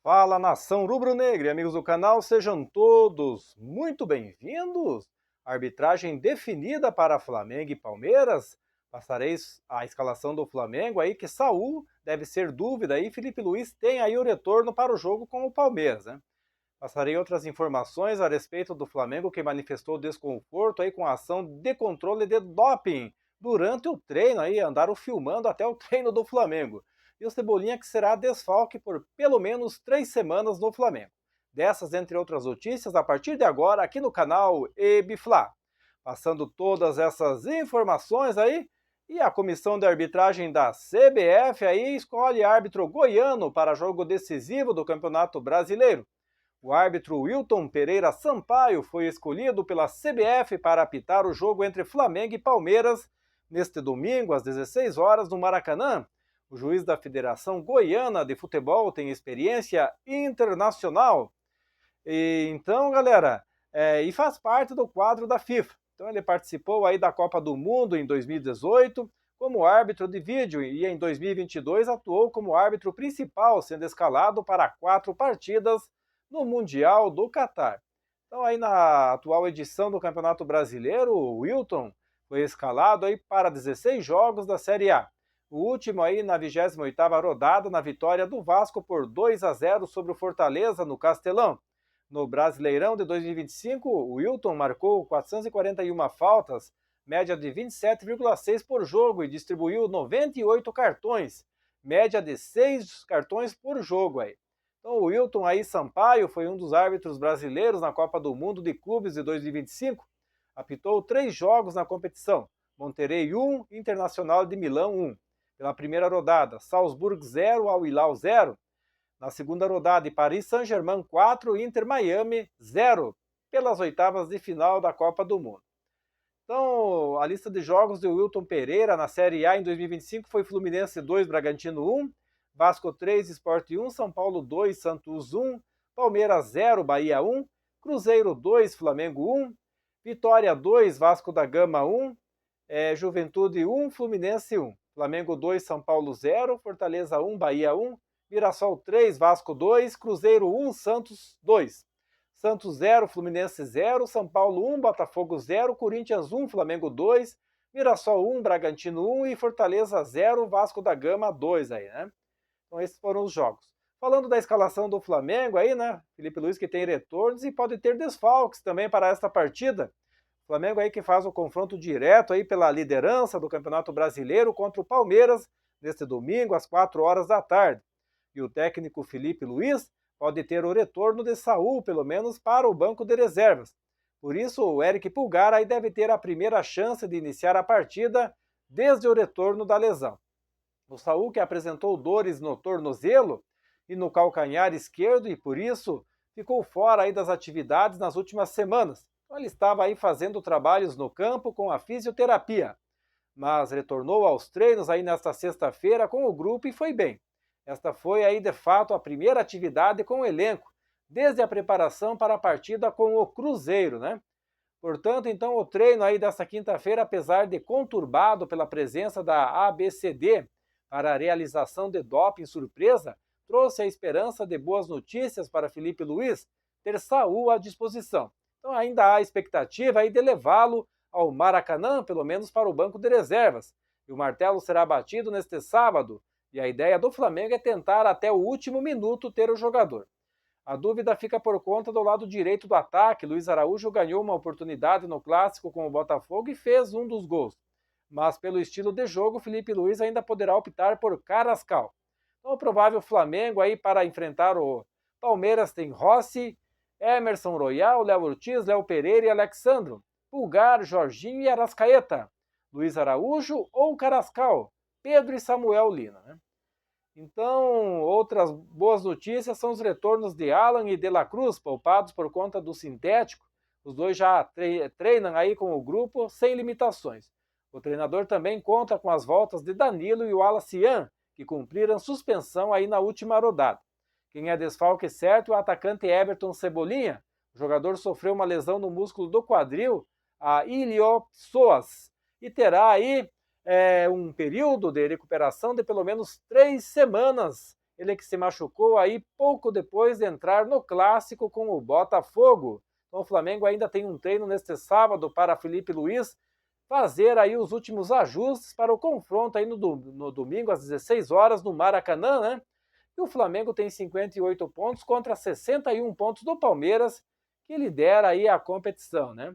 Fala, nação rubro-negra e amigos do canal, sejam todos muito bem-vindos. Arbitragem definida para Flamengo e Palmeiras. Passareis a escalação do Flamengo aí, que Saul deve ser dúvida aí, Felipe Luiz tem aí o retorno para o jogo com o Palmeiras, né? Passarei outras informações a respeito do Flamengo que manifestou desconforto aí com a ação de controle de doping durante o treino aí, andaram filmando até o treino do Flamengo. E o Cebolinha que será desfalque por pelo menos 3 semanas no Flamengo. Dessas, entre outras notícias, a partir de agora aqui no canal Ebifla. Passando todas essas informações aí, e a comissão de arbitragem da CBF aí escolhe árbitro goiano para jogo decisivo do Campeonato Brasileiro. O árbitro Wilton Pereira Sampaio foi escolhido pela CBF para apitar o jogo entre Flamengo e Palmeiras neste domingo às 16 horas no Maracanã. O juiz da Federação Goiana de Futebol tem experiência internacional. Então, galera, e faz parte do quadro da FIFA. Então ele participou aí da Copa do Mundo em 2018 como árbitro de vídeo e em 2022 atuou como árbitro principal, sendo escalado para 4 partidas no Mundial do Catar. Então aí na atual edição do Campeonato Brasileiro, o Wilton foi escalado aí para 16 jogos da Série A. O último aí na 28ª rodada, na vitória do Vasco por 2-0 sobre o Fortaleza no Castelão. No Brasileirão de 2025, o Wilton marcou 441 faltas, média de 27,6 por jogo e distribuiu 98 cartões, média de 6 cartões por jogo aí. Então o Wilton aí Sampaio foi um dos árbitros brasileiros na Copa do Mundo de Clubes de 2025, apitou 3 jogos na competição, Monterrey 1, Internacional de Milão 1. Pela primeira rodada, Salzburg 0, Al Hilal 0. Na segunda rodada, Paris Saint-Germain 4, Inter Miami 0, pelas oitavas de final da Copa do Mundo. Então, a lista de jogos de Wilton Pereira na Série A em 2025 foi Fluminense 2, Bragantino 1, Vasco 3, Sport 1, São Paulo 2, Santos 1, Palmeiras 0, Bahia 1, Cruzeiro 2, Flamengo 1, Vitória 2, Vasco da Gama 1, Juventude 1, Fluminense 1, Flamengo 2, São Paulo 0, Fortaleza 1, Bahia 1, Mirassol 3, Vasco 2, Cruzeiro 1, Santos 2. Santos 0, Fluminense 0, São Paulo 1, Botafogo 0, Corinthians 1, Flamengo 2, Mirassol 1, Bragantino 1 e Fortaleza 0, Vasco da Gama 2 aí, né? Então esses foram os jogos. Falando da escalação do Flamengo aí, né? Felipe Luiz que tem retornos e pode ter desfalques também para esta partida. Flamengo aí que faz o confronto direto aí pela liderança do Campeonato Brasileiro contra o Palmeiras neste domingo às 4 horas da tarde. E o técnico Felipe Luiz pode ter o retorno de Saul, pelo menos para o banco de reservas. Por isso, o Eric Pulgar aí deve ter a primeira chance de iniciar a partida desde o retorno da lesão. O Saul que apresentou dores no tornozelo e no calcanhar esquerdo e por isso ficou fora aí das atividades nas últimas semanas. Então, ele estava aí fazendo trabalhos no campo com a fisioterapia, mas retornou aos treinos aí nesta sexta-feira com o grupo e foi bem. Esta foi aí de fato a primeira atividade com o elenco, desde a preparação para a partida com o Cruzeiro, né? Portanto, então o treino aí desta quinta-feira, apesar de conturbado pela presença da ABCD para a realização de doping surpresa, trouxe a esperança de boas notícias para Felipe Luiz ter Saul à disposição. Então ainda há expectativa aí de levá-lo ao Maracanã, pelo menos para o banco de reservas. E o martelo será batido neste sábado, e a ideia do Flamengo é tentar até o último minuto ter o jogador. A dúvida fica por conta do lado direito do ataque. Luiz Araújo ganhou uma oportunidade no Clássico com o Botafogo e fez um dos gols. Mas pelo estilo de jogo, Felipe Luiz ainda poderá optar por Carrascal. Então o provável Flamengo aí para enfrentar o Palmeiras tem Rossi, Emerson Royal, Léo Ortiz, Léo Pereira e Alexandro, Pulgar, Jorginho e Arrascaeta, Luiz Araújo ou Carrascal, Pedro e Samuel Lina, né? Então, outras boas notícias são os retornos de Alan e De La Cruz, poupados por conta do sintético. Os dois já treinam aí com o grupo sem limitações. O treinador também conta com as voltas de Danilo e o Alacian, que cumpriram suspensão aí na última rodada. Quem é desfalque certo é o atacante Everton Cebolinha. O jogador sofreu uma lesão no músculo do quadril, a iliopsoas, e terá aí um período de recuperação de pelo menos 3 semanas ele que se machucou aí pouco depois de entrar no clássico com o Botafogo. Então o Flamengo ainda tem um treino neste sábado para Felipe Luiz fazer aí os últimos ajustes para o confronto aí no domingo às 16 horas no Maracanã, né? E o Flamengo tem 58 pontos contra 61 pontos do Palmeiras, que lidera aí a competição, né?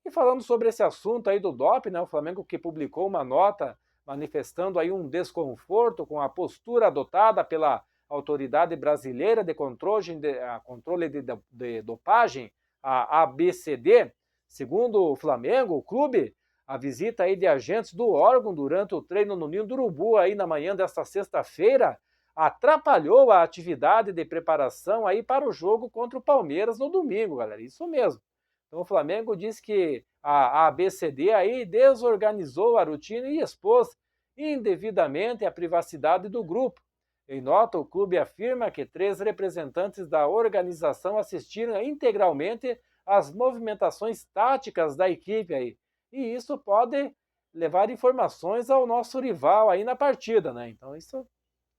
E falando sobre esse assunto aí do doping, né, o Flamengo que publicou uma nota manifestando aí um desconforto com a postura adotada pela Autoridade Brasileira de Controle de Dopagem, a ABCD. Segundo o Flamengo, o clube, a visita aí de agentes do órgão durante o treino no Ninho do Urubu aí na manhã desta sexta-feira atrapalhou a atividade de preparação aí para o jogo contra o Palmeiras no domingo, galera. Isso mesmo. Então o Flamengo diz que a ABCD aí desorganizou a rotina e expôs indevidamente a privacidade do grupo. Em nota, o clube afirma que 3 representantes da organização assistiram integralmente às movimentações táticas da equipe aí. E isso pode levar informações ao nosso rival aí na partida, né? Então isso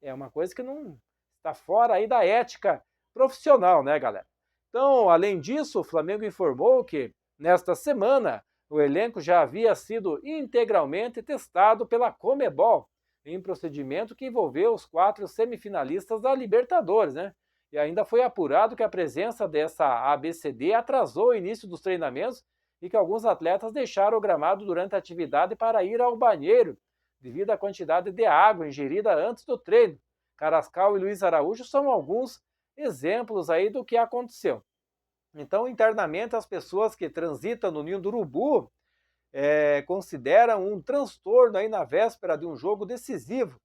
é uma coisa que não está fora aí da ética profissional, né, galera? Então, além disso, o Flamengo informou que, nesta semana, o elenco já havia sido integralmente testado pela Conmebol, em procedimento que envolveu os 4 semifinalistas da Libertadores, né? E ainda foi apurado que a presença dessa ABCD atrasou o início dos treinamentos e que alguns atletas deixaram o gramado durante a atividade para ir ao banheiro, devido à quantidade de água ingerida antes do treino. Carrascal e Luiz Araújo são alguns exemplos aí do que aconteceu. Então, internamente, as pessoas que transitam no Ninho do Urubu consideram um transtorno aí na véspera de um jogo decisivo.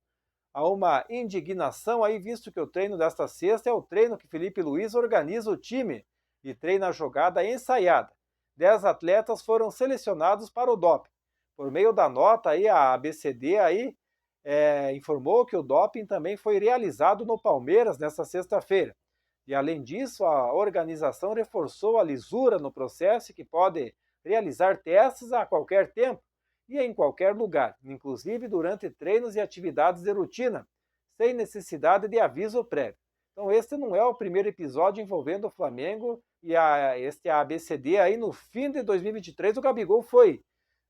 Há uma indignação aí, visto que o treino desta sexta é o treino que Felipe Luiz organiza o time e treina a jogada ensaiada. 10 atletas foram selecionados para o doping. Por meio da nota, aí, a ABCD aí, informou que o doping também foi realizado no Palmeiras nesta sexta-feira. E, além disso, a organização reforçou a lisura no processo que pode realizar testes a qualquer tempo e em qualquer lugar, inclusive durante treinos e atividades de rotina, sem necessidade de aviso prévio. Então, este não é o primeiro episódio envolvendo o Flamengo e este ABCD. Aí, no fim de 2023, o Gabigol foi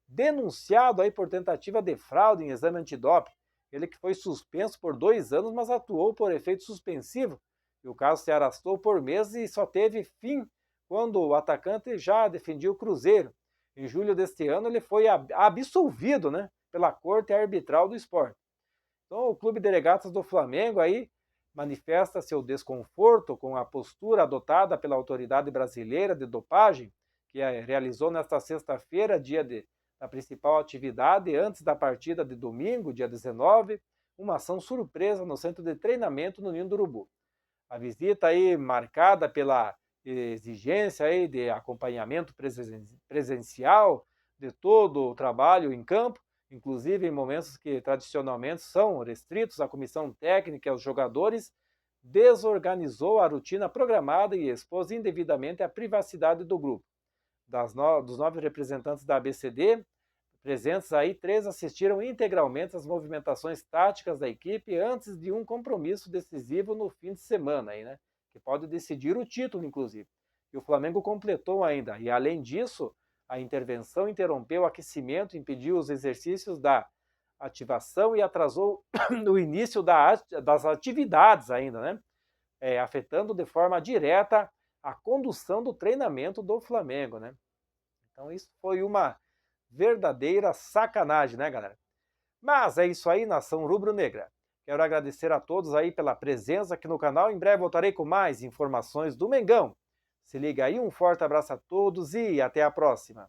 denunciado aí por tentativa de fraude em exame antidoping. Ele que foi suspenso por 2 anos, mas atuou por efeito suspensivo. E o caso se arrastou por meses e só teve fim quando o atacante já defendia o Cruzeiro. Em julho deste ano, ele foi absolvido, né, pela Corte Arbitral do Esporte. Então, o Clube de Regatas do Flamengo aí manifesta seu desconforto com a postura adotada pela Autoridade Brasileira de Dopagem, que realizou nesta sexta-feira, da principal atividade, antes da partida de domingo, dia 19, uma ação surpresa no centro de treinamento no Ninho do Urubu. A visita aí marcada pela exigência aí de acompanhamento presencial de todo o trabalho em campo, inclusive em momentos que tradicionalmente são restritos à comissão técnica e aos jogadores, desorganizou a rotina programada e expôs indevidamente a privacidade do grupo. Dos 9 representantes da ABCD presentes aí, 3 assistiram integralmente às movimentações táticas da equipe antes de um compromisso decisivo no fim de semana, aí, né? Que pode decidir o título, inclusive. E o Flamengo completou ainda. E, além disso, a intervenção interrompeu o aquecimento, impediu os exercícios da ativação e atrasou o início das atividades ainda, né? Afetando de forma direta a condução do treinamento do Flamengo, né? Então isso foi uma verdadeira sacanagem, né, galera? Mas é isso aí, nação rubro-negra. Quero agradecer a todos aí pela presença aqui no canal. Em breve voltarei com mais informações do Mengão. Se liga aí, um forte abraço a todos e até a próxima.